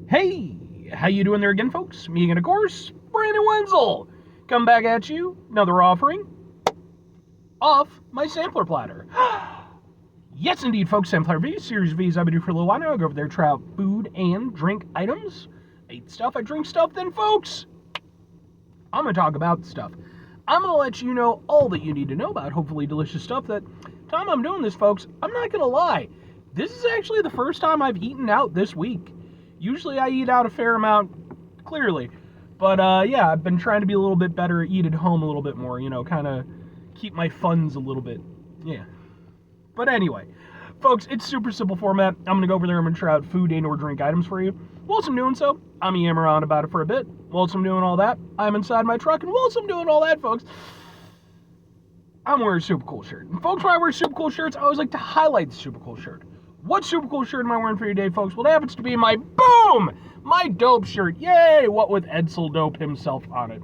Hey, how you doing there again, folks? Me again, of course, Brandon Wenzel. Come back at you, another offering of my sampler platter. Yes, indeed, folks, sampler V, Series V's I've been doing for a little while now. I go over there, try out food and drink items. I eat stuff, I drink stuff, then, folks, I'm going to talk about stuff. I'm going to let you know all that you need to know about hopefully delicious stuff that time I'm doing this, folks, I'm not going to lie. This is actually the first time I've eaten out this week. Usually I eat out a fair amount, clearly. But, yeah, I've been trying to be a little bit better, eat at home a little bit more, kind of keep my funds a little bit, yeah. But anyway, folks, it's super simple format. I'm going to go over there, I'm going to try out food and or drink items for you. Whilst I'm doing so, I'm yammering on about it for a bit. Whilst I'm doing all that, I'm inside my truck, and whilst I'm doing all that, folks, I'm wearing a super cool shirt. And folks, when I wear super cool shirts, I always like to highlight the super cool shirt. What super cool shirt am I wearing for your day, folks? Well, it happens to be my dope shirt. Yay! What with Edsel Dope himself on it.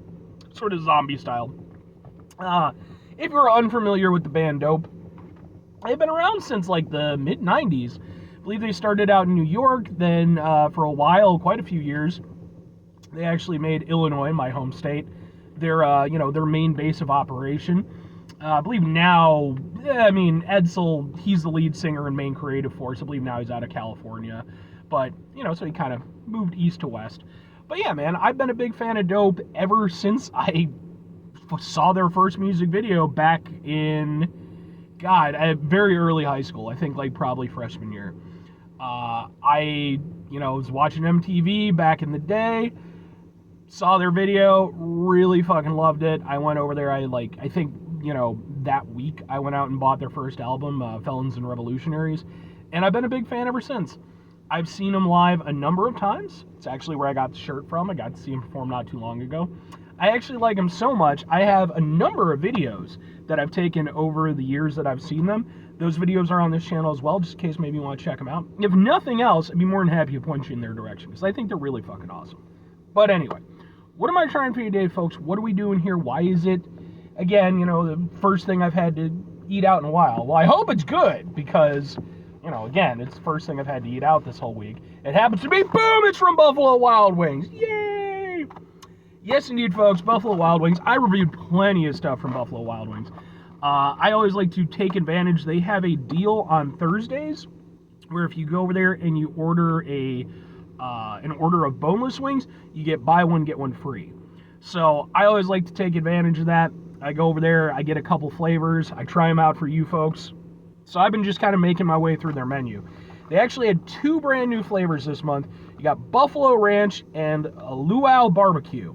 Sort of zombie style. If you're unfamiliar with the band Dope, they've been around since like the mid-90s. I believe they started out in New York, then for a while, quite a few years, they actually made Illinois, my home state, their main base of operation. I believe now, Edsel, he's the lead singer and main creative force. I believe now he's out of California. But, so he kind of moved east to west. But yeah, man, I've been a big fan of Dope ever since I saw their first music video back in, very early high school. I think like probably freshman year. I was watching MTV back in the day. Saw their video, really fucking loved it. I went over there, I think, that week I went out and bought their first album, Felons and Revolutionaries, and I've been a big fan ever since. I've seen them live a number of times. It's actually where I got the shirt from. I got to see them perform not too long ago. I actually like them so much, I have a number of videos that I've taken over the years that I've seen them. Those videos are on this channel as well, just in case maybe you want to check them out. If nothing else, I'd be more than happy to point you in their direction, because I think they're really fucking awesome. But anyway, what am I trying for you today, folks? What are we doing here? Why is it, again, the first thing I've had to eat out in a while? Well, I hope it's good, because, again, it's the first thing I've had to eat out this whole week. It happens to be, boom, it's from Buffalo Wild Wings. Yay! Yes, indeed, folks, Buffalo Wild Wings. I reviewed plenty of stuff from Buffalo Wild Wings. I always like to take advantage. They have a deal on Thursdays, where if you go over there and you order an order of boneless wings, you get buy one, get one free. So I always like to take advantage of that. I go over there, I get a couple flavors, I try them out for you folks. So I've been just kind of making my way through their menu. They actually had 2 brand new flavors this month. You got Buffalo Ranch and a Luau Barbecue.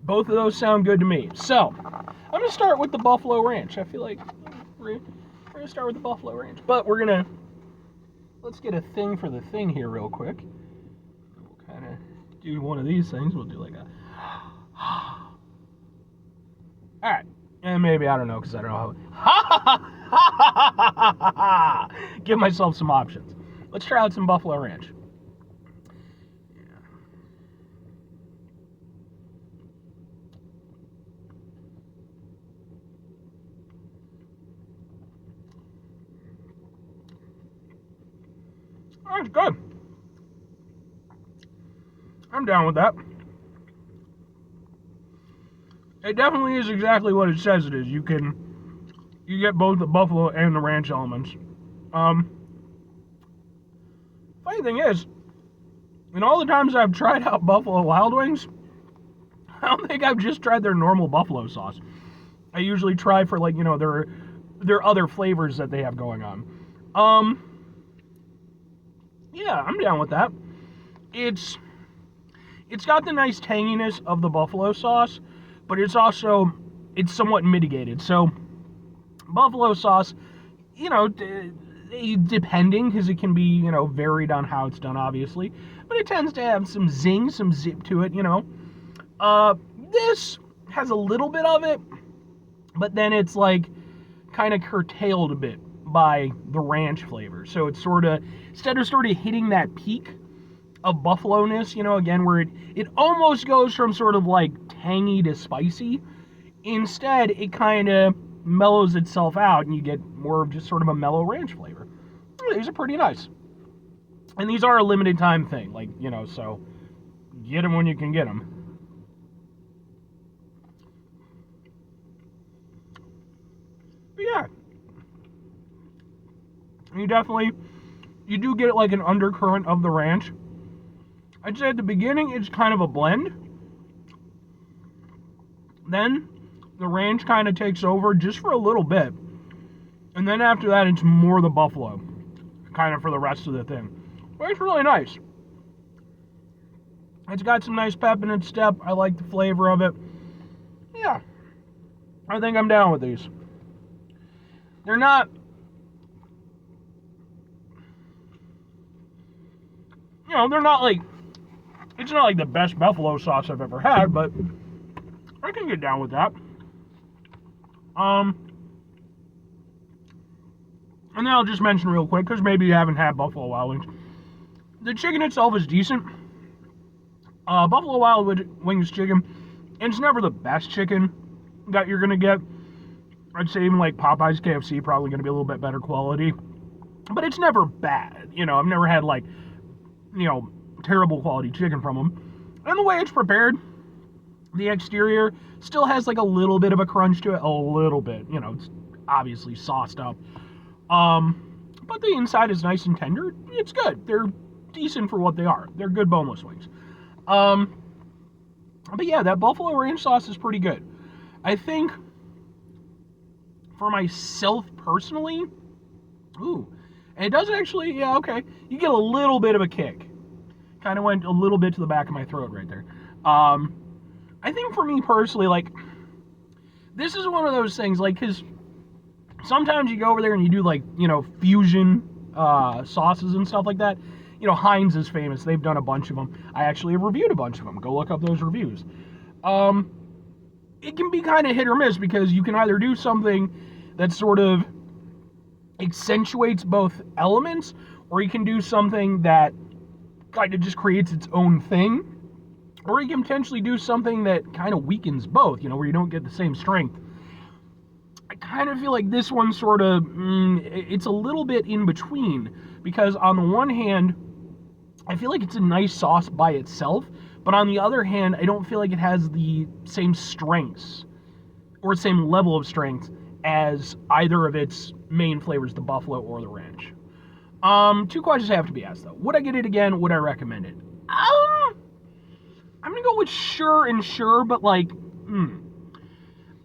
Both of those sound good to me. So I'm going to start with the Buffalo Ranch. I feel like we're going to start with the Buffalo Ranch. But let's get a thing for the thing here real quick. We'll kind of do one of these things. We'll do like a... Alright. And maybe, I don't know, because I don't know how... Give myself some options. Let's try out some Buffalo Ranch. That's good. I'm down with that. It definitely is exactly what it says it is. You get both the buffalo and the ranch elements. Funny thing is, in all the times I've tried out Buffalo Wild Wings, I don't think I've just tried their normal buffalo sauce. I usually try for their other flavors that they have going on. Yeah, I'm down with that. It's got the nice tanginess of the buffalo sauce, but it's somewhat mitigated. So, buffalo sauce, depending, because it can be, varied on how it's done, obviously, but it tends to have some zing, some zip to it, This has a little bit of it, but then it's kind of curtailed a bit by the ranch flavor. So it's instead of hitting that peak of buffalo-ness, again, where it almost goes from sort of tangy to spicy, instead it kind of mellows itself out and you get more of just sort of a mellow ranch flavor. These are pretty nice. And these are a limited time thing, like, you know, so get them when you can get them. But yeah, you do get like an undercurrent of the ranch. I'd say at the beginning it's kind of a blend. Then the ranch kind of takes over just for a little bit. And then after that it's more the buffalo, kind of for the rest of the thing. But it's really nice. It's got some nice pep in its step. I like the flavor of it. Yeah, I think I'm down with these. They're not, you know, they're not like, it's not like the best buffalo sauce I've ever had, but I can get down with that. And then I'll just mention real quick, because maybe you haven't had Buffalo Wild Wings. The chicken itself is decent. Buffalo Wild Wings chicken, it's never the best chicken that you're going to get. I'd say even like Popeye's, KFC, probably going to be a little bit better quality. But it's never bad. You know, I've never had like, you know, terrible quality chicken from them. And the way it's prepared, the exterior still has like a little bit of a crunch to it. A little bit. You know, it's obviously sauced up. But the inside is nice and tender. It's good. They're decent for what they are. They're good boneless wings. But yeah, that buffalo ranch sauce is pretty good. I think for myself personally, and it does actually, yeah, okay, you get a little bit of a kick. Kind of went a little bit to the back of my throat right there. I think for me personally, like, this is one of those things, like, because sometimes you go over there and you do, like, you know, fusion sauces and stuff like that. You know, Heinz is famous. They've done a bunch of them. I actually have reviewed a bunch of them. Go look up those reviews. It can be kind of hit or miss, because you can either do something that sort of accentuates both elements, or you can do something that kind of just creates its own thing, or you can potentially do something that kind of weakens both, you know, where you don't get the same strength. I kind of feel like this one sort of, it's a little bit in between, because on the one hand, I feel like it's a nice sauce by itself, but on the other hand, I don't feel like it has the same strengths, or same level of strength, as either of its main flavors, the buffalo or the ranch. Two questions have to be asked, though. Would I get it again? Would I recommend it? I'm gonna go with sure and sure, but like,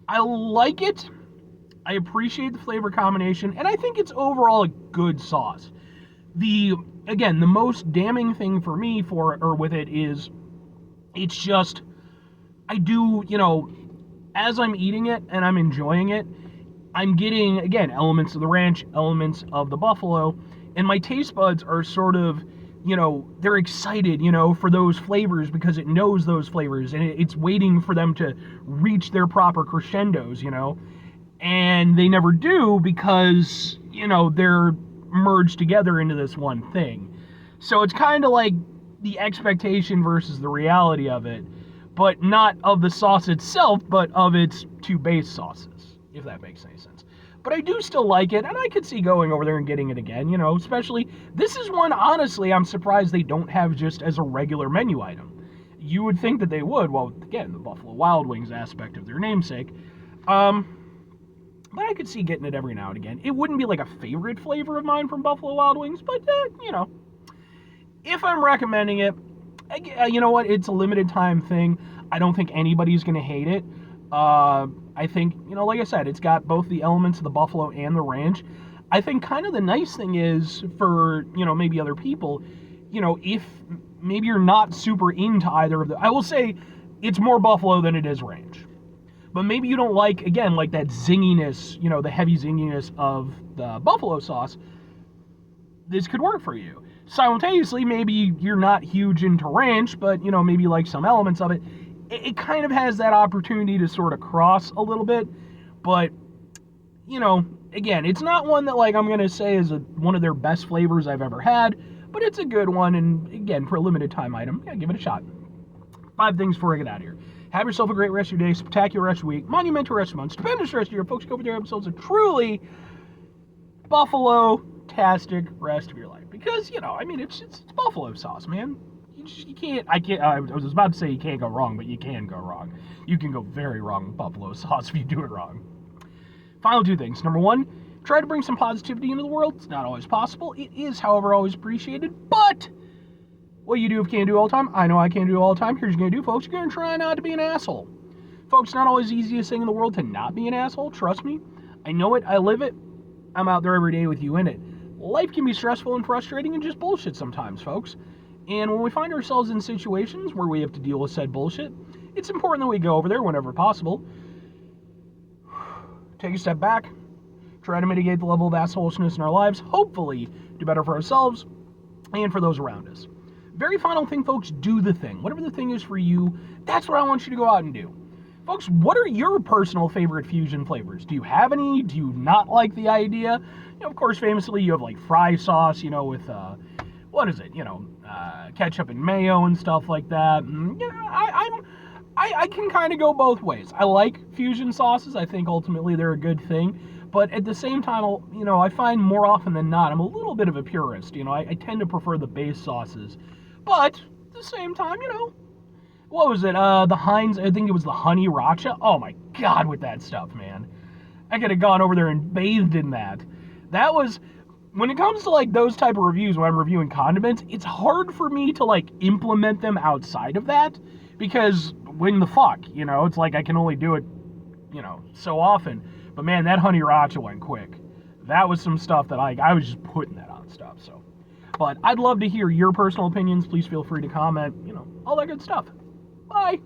I like it. I appreciate the flavor combination, and I think it's overall a good sauce. Again, the most damning thing for me with it is, it's just, I do, you know, as I'm eating it and I'm enjoying it, I'm getting, again, elements of the ranch, elements of the buffalo, and my taste buds are sort of, you know, they're excited, you know, for those flavors, because it knows those flavors, and it's waiting for them to reach their proper crescendos, you know, and they never do, because, you know, they're merged together into this one thing. So it's kind of like the expectation versus the reality of it, but not of the sauce itself, but of its two base sauces, if that makes any sense. But I do still like it, and I could see going over there and getting it again, you know, especially, this is one, honestly, I'm surprised they don't have just as a regular menu item. You would think that they would, well, again, the Buffalo Wild Wings aspect of their namesake. But I could see getting it every now and again. It wouldn't be like a favorite flavor of mine from Buffalo Wild Wings, but, you know, if I'm recommending it, you know what, it's a limited time thing. I don't think anybody's going to hate it. I think, you know, like I said, it's got both the elements of the buffalo and the ranch. I think kind of the nice thing is, for, you know, maybe other people, you know, if maybe you're not super into either of the, I will say it's more buffalo than it is ranch. But maybe you don't like, again, like that zinginess, you know, the heavy zinginess of the buffalo sauce. This could work for you. Simultaneously, maybe you're not huge into ranch, but, you know, maybe you like some elements of it. It kind of has that opportunity to sort of cross a little bit. But, you know, again, it's not one that, like, I'm going to say is one of their best flavors I've ever had, but it's a good one. And, again, for a limited time item, yeah, give it a shot. 5 things before I get out of here. Have yourself a great rest of your day, spectacular rest of your week, monumental rest of your month, stupendous rest of your year. Folks, go over their episodes of truly Buffalo-tastic rest of your life. Because Because, I mean, it's buffalo sauce, man. You can't, I was about to say you can't go wrong, but you can go wrong. You can go very wrong with buffalo sauce if you do it wrong. Final two things. Number one, try to bring some positivity into the world. It's not always possible. It is, however, always appreciated. But what you do if you can't do all the time, I know I can't do all the time. Here's what you're going to do, folks. You're going to try not to be an asshole. Folks, it's not always the easiest thing in the world to not be an asshole. Trust me. I know it. I live it. I'm out there every day with you in it. Life can be stressful and frustrating and just bullshit sometimes, folks. And when we find ourselves in situations where we have to deal with said bullshit, it's important that we go over there whenever possible. Take a step back. Try to mitigate the level of assholishness in our lives. Hopefully, do better for ourselves and for those around us. Very final thing, folks, do the thing. Whatever the thing is for you, that's what I want you to go out and do. Folks, what are your personal favorite fusion flavors? Do you have any? Do you not like the idea? Of course, famously, you have like fry sauce, with, what is it? Ketchup and mayo and stuff like that. And, I can kind of go both ways. I like fusion sauces. I think ultimately they're a good thing. But at the same time, I find more often than not, I'm a little bit of a purist. I tend to prefer the base sauces. But at the same time, what was it? The Heinz, I think it was the honey racha. Oh my God, with that stuff, man. I could have gone over there and bathed in that. That was, when it comes to like those type of reviews, when I'm reviewing condiments, it's hard for me to like implement them outside of that. Because when the fuck, it's like I can only do it, so often. But man, that honey racha went quick. That was some stuff that I was just putting that on stuff, so. But I'd love to hear your personal opinions. Please feel free to comment, all that good stuff. Bye.